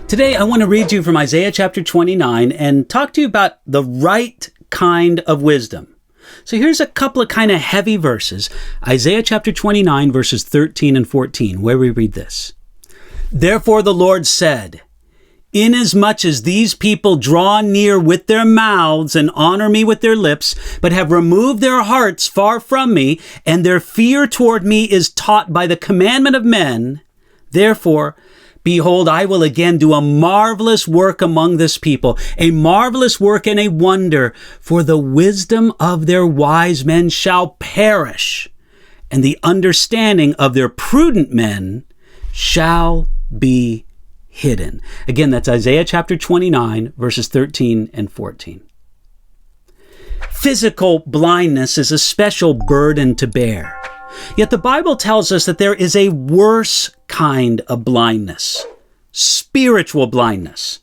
Today, I want to read to you from Isaiah chapter 29 and talk to you about the right kind of wisdom. So here's a couple of kind of heavy verses. Isaiah chapter 29, verses 13 and 14, where we read this. Therefore the Lord said, inasmuch as these people draw near with their mouths and honor me with their lips, but have removed their hearts far from me, and their fear toward me is taught by the commandment of men, therefore, behold, I will again do a marvelous work among this people, a marvelous work and a wonder, for the wisdom of their wise men shall perish, and the understanding of their prudent men shall be hidden. Again, that's Isaiah chapter 29, verses 13 and 14. Physical blindness is a special burden to bear. Yet the Bible tells us that there is a worse kind of blindness, spiritual blindness.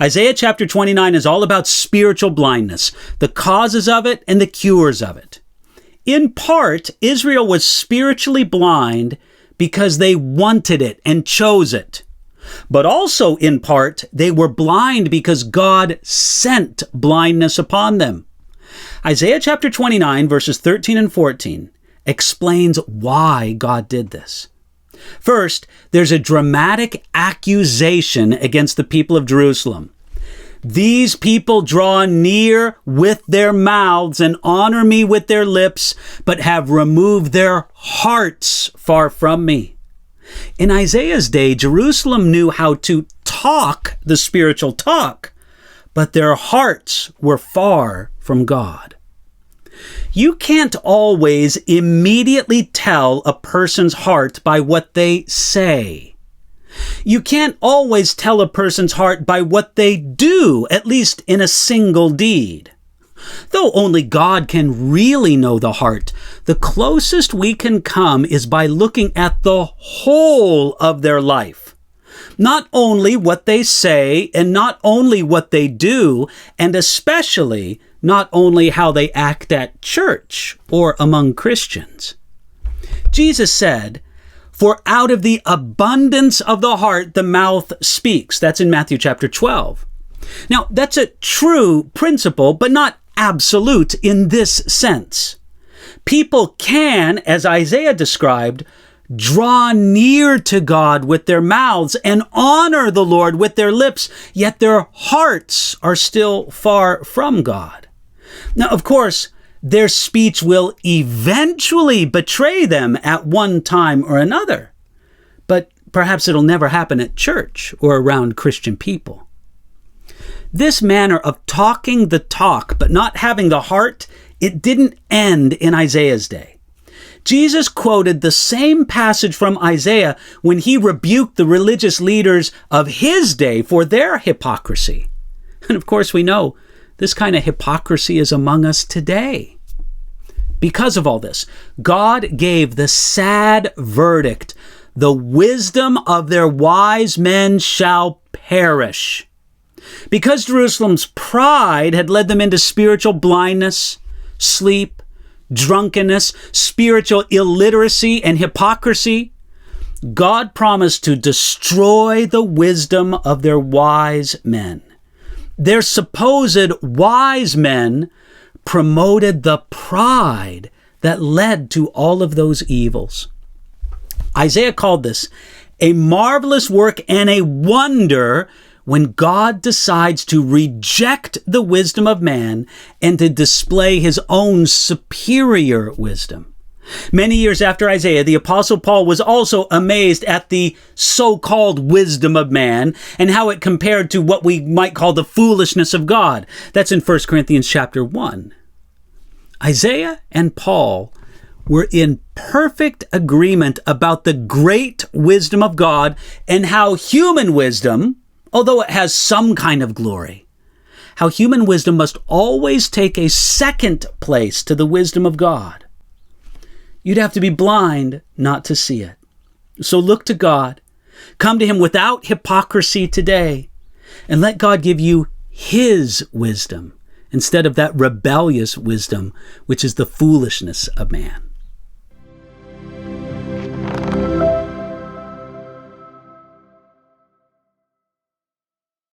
Isaiah chapter 29 is all about spiritual blindness, the causes of it and the cures of it. In part, Israel was spiritually blind because they wanted it and chose it. But also, in part, they were blind because God sent blindness upon them. Isaiah chapter 29, verses 13 and 14, explains why God did this. First, there's a dramatic accusation against the people of Jerusalem. These people draw near with their mouths and honor me with their lips, but have removed their hearts far from me. In Isaiah's day, Jerusalem knew how to talk the spiritual talk, but their hearts were far from God. You can't always immediately tell a person's heart by what they say. You can't always tell a person's heart by what they do, at least in a single deed. Though only God can really know the heart, the closest we can come is by looking at the whole of their life. Not only what they say, and not only what they do, and especially not only how they act at church or among Christians. Jesus said, "For out of the abundance of the heart the mouth speaks." That's in Matthew chapter 12. Now, that's a true principle, but not absolute in this sense. People can, as Isaiah described, draw near to God with their mouths and honor the Lord with their lips, yet their hearts are still far from God. Now, of course, their speech will eventually betray them at one time or another, but perhaps it'll never happen at church or around Christian people. This manner of talking the talk but not having the heart, it didn't end in Isaiah's day. Jesus quoted the same passage from Isaiah when he rebuked the religious leaders of his day for their hypocrisy. And of course, we know this kind of hypocrisy is among us today. Because of all this, God gave the sad verdict, "The wisdom of their wise men shall perish." Because Jerusalem's pride had led them into spiritual blindness, sleep, drunkenness, spiritual illiteracy, and hypocrisy, God promised to destroy the wisdom of their wise men. Their supposed wise men promoted the pride that led to all of those evils. Isaiah called this a marvelous work and a wonder when God decides to reject the wisdom of man and to display his own superior wisdom. Many years after Isaiah, the Apostle Paul was also amazed at the so-called wisdom of man and how it compared to what we might call the foolishness of God. That's in 1 Corinthians chapter 1. Isaiah and Paul were in perfect agreement about the great wisdom of God and how human wisdom, although it has some kind of glory, how human wisdom must always take a second place to the wisdom of God. You'd have to be blind not to see it. So look to God. Come to him without hypocrisy today, and let God give you his wisdom instead of that rebellious wisdom, which is the foolishness of man.